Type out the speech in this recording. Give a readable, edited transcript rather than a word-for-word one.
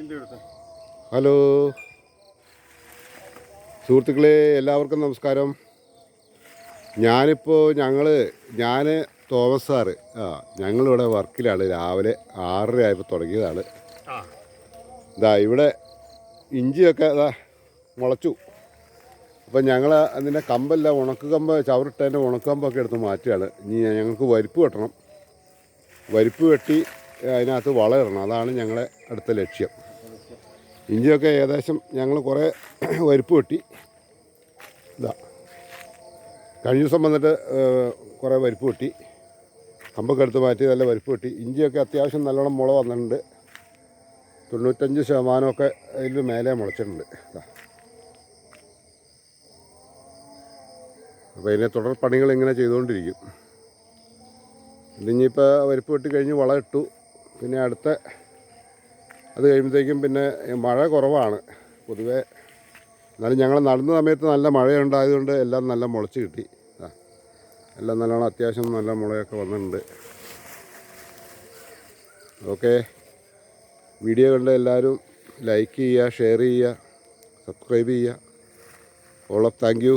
Hello സുഹൃത്തുക്കളെ, എല്ലാവർക്കും നമസ്കാരം. ഞാൻ തോമസ് സാറ് ഞങ്ങളിവിടെ വർക്കിലാണ്. രാവിലെ 6:30 ആയപ്പോൾ തുടങ്ങിയതാണ്. ഇവിടെ ഇഞ്ചിയൊക്കെ മുളച്ചു. അപ്പം ഞങ്ങൾ അതിൻ്റെ കമ്പെല്ലാം ഉണക്കക്കമ്പ് ചവറിട്ടതിൻ്റെ ഉണക്കമ്പൊക്കെ എടുത്ത് മാറ്റുകയാണ്. ഇനി ഞങ്ങൾക്ക് വരിപ്പ് വെട്ടണം. വരിപ്പ് വെട്ടി അതിനകത്ത് വളമിടണം. അതാണ് ഞങ്ങളുടെ അടുത്ത ലക്ഷ്യം. ഇഞ്ചിയൊക്കെ ഏകദേശം ഞങ്ങൾ കുറേ വരിപ്പ് വെട്ടി. കഴിഞ്ഞ ദിവസം വന്നിട്ട് കുറേ വരിപ്പ് വെട്ടി, കമ്പൊക്കെ എടുത്ത് മാറ്റി നല്ല വരിപ്പ് വെട്ടി. ഇഞ്ചിയൊക്കെ അത്യാവശ്യം നല്ലോണം മുള വന്നിട്ടുണ്ട്. 95% അതിൽ മേലെ മുളച്ചിട്ടുണ്ട്. അപ്പോൾ ഇതിനെ തുടർ പണികൾ ഇങ്ങനെ ചെയ്തുകൊണ്ടിരിക്കും. ഇതിനിപ്പോൾ വരിപ്പ് വെട്ടി കഴിഞ്ഞ് വളം ഇട്ടു. പിന്നെ അത് കഴിയുമ്പോഴത്തേക്കും പിന്നെ മഴ കുറവാണ് പൊതുവേ. എന്നാലും ഞങ്ങൾ നടുന്ന സമയത്ത് നല്ല മഴയുണ്ടായതുകൊണ്ട് എല്ലാം നല്ല മുളച്ച് കിട്ടി. എല്ലാം നല്ലോണം അത്യാവശ്യം നല്ല മുളയൊക്കെ വന്നിട്ടുണ്ട്. ഓക്കെ, വീഡിയോ കണ്ട് എല്ലാവരും ലൈക്ക് ചെയ്യുക, ഷെയർ ചെയ്യുക, സബ്സ്ക്രൈബ് ചെയ്യുക. All of thank you.